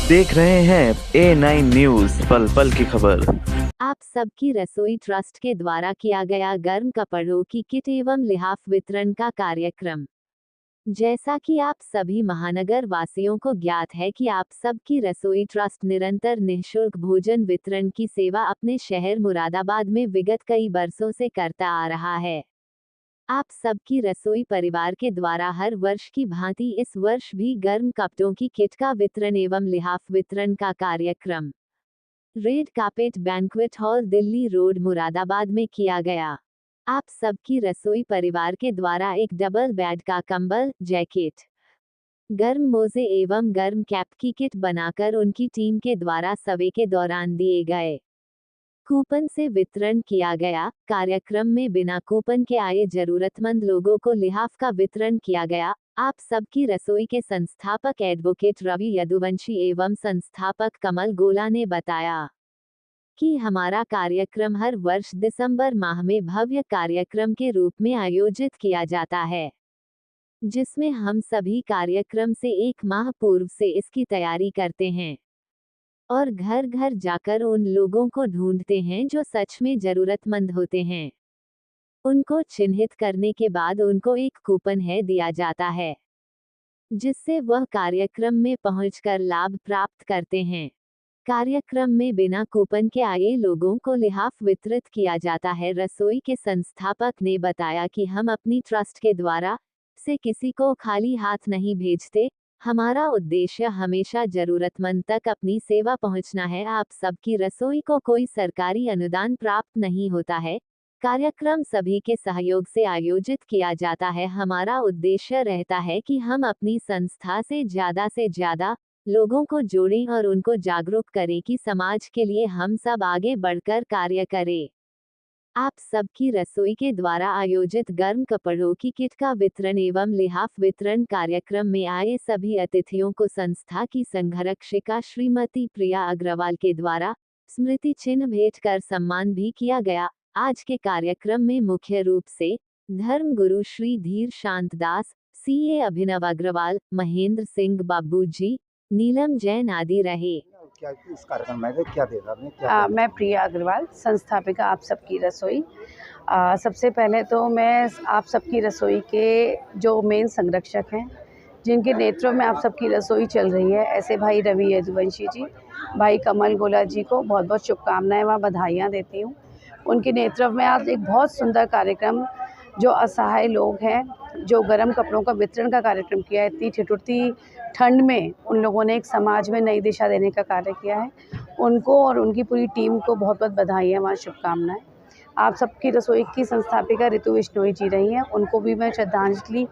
देख रहे हैं A9 न्यूज़, पल पल की खबर। आप सबकी रसोई ट्रस्ट के द्वारा किया गया गर्म कपड़ों की किट एवं लिहाफ वितरण का कार्यक्रम। जैसा कि आप सभी महानगर वासियों को ज्ञात है कि आप सबकी रसोई ट्रस्ट निरंतर निःशुल्क भोजन वितरण की सेवा अपने शहर मुरादाबाद में विगत कई बरसों से करता आ रहा है। आप सबकी रसोई परिवार के द्वारा हर वर्ष की भांति इस वर्ष भी गर्म कपड़ों की किट का वितरण एवं लिहाफ वितरण का कार्यक्रम red carpet banquet hall Delhi road Moradabad में किया गया। आप सबकी रसोई परिवार के द्वारा एक डबल बेड का कंबल, जैकेट, गर्म मोजे एवं गर्म कैप की किट बनाकर उनकी टीम के द्वारा सर्वे के दौरान दिए गए। कूपन से वितरण किया गया। कार्यक्रम में बिना कूपन के आए जरूरतमंद लोगों को लिहाफ का वितरण किया गया। आप सबकी रसोई के संस्थापक एडवोकेट रवि यदुवंशी एवं संस्थापक कमल गोला ने बताया कि हमारा कार्यक्रम हर वर्ष दिसंबर माह में भव्य कार्यक्रम के रूप में आयोजित किया जाता है, जिसमें हम सभी कार्यक्रम से एक माह पूर्व से इसकी तैयारी करते हैं और घर घर जाकर उन लोगों को ढूंढते हैं जो सच में जरूरतमंद होते हैं। उनको चिन्हित करने के बाद उनको एक कूपन है दिया जाता है, जिससे वह कार्यक्रम में पहुंचकर लाभ प्राप्त करते हैं। कार्यक्रम में बिना कूपन के आए लोगों को लिहाफ वितरित किया जाता है। रसोई के संस्थापक ने बताया कि हम अपनी ट्रस्ट के द्वारा से किसी को खाली हाथ नहीं भेजते। हमारा उद्देश्य हमेशा जरूरतमंद तक अपनी सेवा पहुंचना है। आप सबकी रसोई को कोई सरकारी अनुदान प्राप्त नहीं होता है। कार्यक्रम सभी के सहयोग से आयोजित किया जाता है। हमारा उद्देश्य रहता है कि हम अपनी संस्था से ज्यादा लोगों को जोड़ें और उनको जागरूक करें कि समाज के लिए हम सब आगे बढ़कर कार्य करें। आप सबकी रसोई के द्वारा आयोजित गर्म कपड़ों की किट का वितरण एवं लिहाफ वितरण कार्यक्रम में आए सभी अतिथियों को संस्था की संरक्षिका श्रीमती प्रिया अग्रवाल के द्वारा स्मृति चिन्ह भेंट कर सम्मान भी किया गया। आज के कार्यक्रम में मुख्य रूप से धर्म गुरु श्री धीर शांत दास, CA अभिनव अग्रवाल, महेंद्र सिंह बाबूजी, नीलम जैन आदि रहे। क्या इस कार्यक्रम में क्या देगा क्या मैं प्रिया अग्रवाल, संस्थापिका आप सबकी रसोई। सबसे पहले तो मैं आप सबकी रसोई के जो मेन संरक्षक हैं, जिनके नेतृत्व में आप सबकी रसोई चल रही है, ऐसे भाई रवि यदुवंशी जी, भाई कमल गोला जी को बहुत बहुत शुभकामनाएं व बधाइयाँ देती हूँ। उनके नेतृत्व में आज एक बहुत सुंदर कार्यक्रम, जो असहाय लोग हैं, जो गर्म कपड़ों का वितरण का कार्यक्रम किया है। इतनी ठिठुरती ठंड में उन लोगों ने एक समाज में नई दिशा देने का कार्य किया है। उनको और उनकी पूरी टीम को बहुत बहुत बधाइयाँ व शुभकामनाएं। आप सबकी रसोई की संस्थापिका ऋतु बिश्नोई जी रही हैं, उनको भी मैं श्रद्धांजलि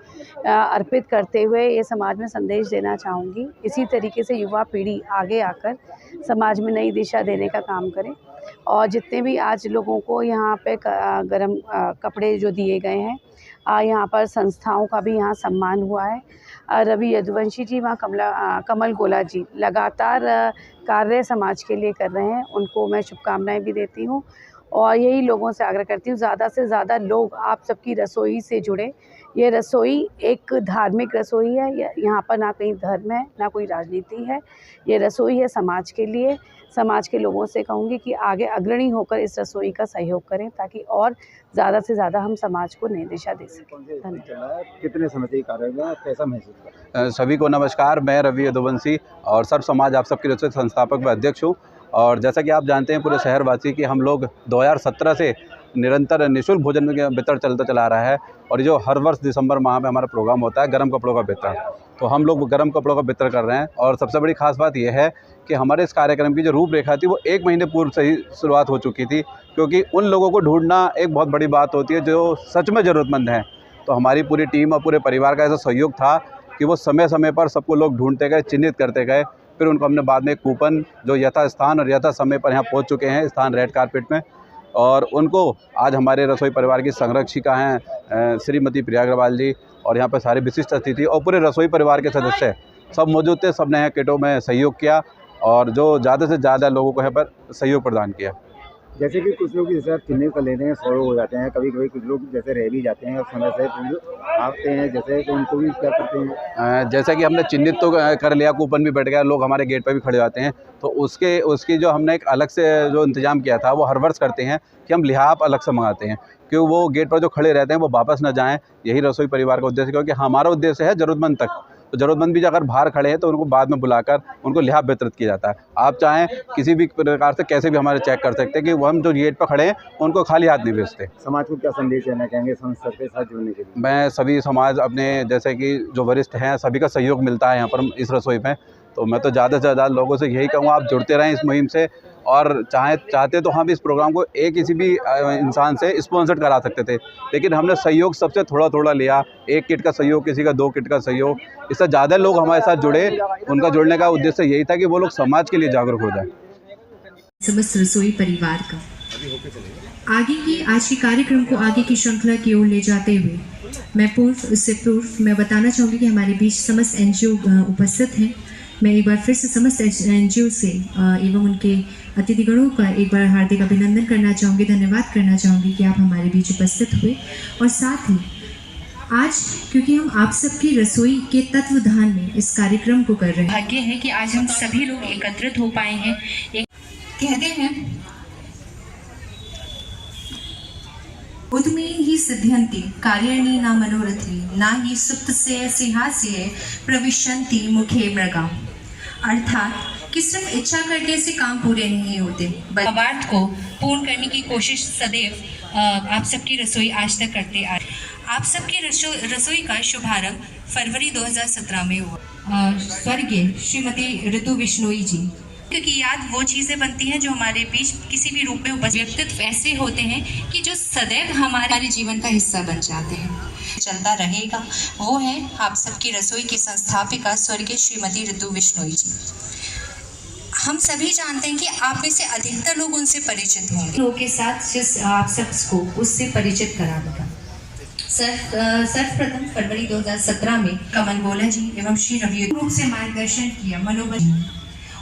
अर्पित करते हुए ये समाज में संदेश देना चाहूँगी। इसी तरीके से युवा पीढ़ी आगे आकर समाज में नई दिशा देने का काम करे। और जितने भी आज लोगों को यहाँ पे गर्म कपड़े जो दिए गए हैं, यहाँ पर संस्थाओं का भी यहाँ सम्मान हुआ है। रवि यदुवंशी जी व कमल गोला जी लगातार कार्य समाज के लिए कर रहे हैं, उनको मैं शुभकामनाएं भी देती हूँ। और यही लोगों से आग्रह करती हूँ, ज़्यादा से ज़्यादा लोग आप सबकी रसोई से जुड़े। ये रसोई एक धार्मिक रसोई है, यहाँ पर ना कहीं धर्म है, ना कोई राजनीति है। ये रसोई है समाज के लिए। समाज के लोगों से कहूँगी कि आगे अग्रणी होकर इस रसोई का सहयोग करें, ताकि और ज़्यादा से ज़्यादा हम समाज को नई दिशा दे सकें। धन्यवाद। कितने समय से कार्यक्रम कैसा महसूस कर? सभी को नमस्कार। मैं रवि यदुवंशी और सर्व समाज आप सबकी रसोई संस्थापक व अध्यक्ष हूँ। और जैसा कि आप जानते हैं पूरे शहरवासी कि हम लोग 2017 से निरंतर निःशुल्क भोजन वितरण चलता चला रहा है। और जो हर वर्ष दिसंबर माह में हमारा प्रोग्राम होता है गर्म कपड़ों का वितरण, तो हम लोग गर्म कपड़ों का वितरण कर रहे हैं। और सबसे बड़ी खास बात यह है कि हमारे इस कार्यक्रम की जो रूपरेखा थी वो 1 महीने पूर्व से ही शुरुआत हो चुकी थी, क्योंकि उन लोगों को ढूंढना एक बहुत बड़ी बात होती है जो सच में ज़रूरतमंद हैं। तो हमारी पूरी टीम और पूरे परिवार का ऐसा सहयोग था कि वो समय समय पर सबको लोग ढूंढते गए, चिन्हित करते गए। फिर उनको हमने बाद में कूपन जो यथा स्थान और यथा समय पर यहाँ पहुँच चुके हैं स्थान रेड कार्पेट में, और उनको आज हमारे रसोई परिवार की संरक्षिका हैं श्रीमती प्रिया अग्रवाल जी, और यहाँ पर सारे विशिष्ट अतिथि और पूरे रसोई परिवार के सदस्य सब मौजूद थे। सब ने यहाँ किटों में सहयोग किया और जो ज़्यादा से ज़्यादा लोगों को यहाँ पर सहयोग प्रदान किया। जैसे कि कुछ लोग जैसे आप चिन्हित कर लेते हैं 100 हो जाते हैं, कभी कभी कुछ लोग जैसे रह भी जाते हैं और समय से आते हैं, जैसे तो उनको भी क्या करते हैं? जैसा कि हमने चिन्हित तो कर लिया, कूपन भी बैठ गया, लोग हमारे गेट पर भी खड़े जाते हैं, तो उसकी जो हमने एक अलग से जो इंतज़ाम किया था वो हर वर्ष करते हैं कि हम लिहाफ अलग से मंगाते हैं कि वो गेट पर जो खड़े रहते हैं वो वापस ना जाएं। यही रसोई परिवार का उद्देश्य, क्योंकि हमारा उद्देश्य है ज़रूरतमंद तक, तो ज़रूरतमंद भी अगर बाहर खड़े हैं तो उनको बाद में बुलाकर उनको लिहाफ वितरित किया जाता है। आप चाहें किसी भी प्रकार से कैसे भी हमारे चेक कर सकते हैं कि वो हम जो गेट पर खड़े हैं उनको खाली हाथ नहीं भेजते। समाज को क्या संदेश देना चाहेंगे संस्था के साथ जुड़ने के लिए? मैं सभी समाज अपने जैसे कि जो वरिष्ठ हैं सभी का सहयोग मिलता है यहाँ पर इस रसोई में, तो मैं तो ज़्यादा से ज़्यादा लोगों से यही कहूँगा आप जुड़ते रहें इस मुहिम से। और चाहते तो हम इस प्रोग्राम को किसी भी इंसान से स्पॉन्सर करा सकते थे, लेकिन हमने सहयोग सबसे थोड़ा थोड़ा लिया, 1 किट का सहयोग, किसी का 2 किट का सहयोग, इससे ज़्यादा लोग हमारे साथ जुड़े। उनका जुड़ने का उद्देश्य यही था कि वो लोग समाज के लिए जागरूक हो जाए। समस्त रसोई परिवार का आगे की आज के कार्यक्रम को आगे की श्रृंखला की ओर ले जाते हुए उससे पूर्व मैं बताना चाहूँगी कि हमारे बीच समस्त एनजीओ उपस्थित हैं। मैं एक बार फिर से समस्त एनजीओ से एवं उनके अतिथिगणों का एक बार हार्दिक अभिनंदन करना चाहूँगी, धन्यवाद करना चाहूँगी कि आप हमारे बीच उपस्थित हुए। और साथ ही आज क्योंकि हम आप सबकी रसोई के तत्वधान में इस कार्यक्रम को कर रहे हैं, भाग्य है कि आज हम सभी लोग एकत्रित हो पाए हैं। कहते हैं उद्मे ही सिद्ध्यन्ति कार्याणि न मनोरथी न ही सुप्त से सिंहास्य प्रविशन्ति मुखे मृगा। अर्थात कि सिर्फ इच्छा करके से काम पूरे नहीं होते, भावार्थ को पूर्ण करने की कोशिश सदैव आप सबकी रसोई आज तक करते आए। आप सबकी रसोई का शुभारंभ फरवरी 2017 में हुआ। स्वर्गीय श्रीमती ऋतु बिश्नोई जी, क्योंकि याद वो चीज़ें बनती हैं जो हमारे बीच किसी भी रूप में व्यक्तित्व ऐसे होते हैं कि जो सदैव हमारे जीवन का हिस्सा बन जाते हैं, चलता रहेगा। वो है आप सबकी रसोई की संस्थापिका स्वर्गीय श्रीमती ऋतु बिश्नोई जी। हम सभी जानते हैं कि आप में से अधिकतर लोग उनसे परिचित होंगे, लोगों के साथ जिस आप सबको उससे परिचित करा देगा। सर्वप्रथम फरवरी 2017 में कमल गोला जी एवं श्री रवि रूप से मार्गदर्शन किया मनोबल,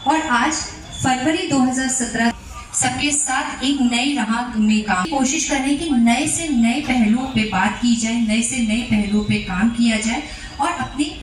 और आज फरवरी 2017 सबके साथ एक नई राह में काम कोशिश कर रहे हैं कि नए से नए पहलुओं पे बात की जाए, नए से नए पहलुओं पे काम किया जाए और अपनी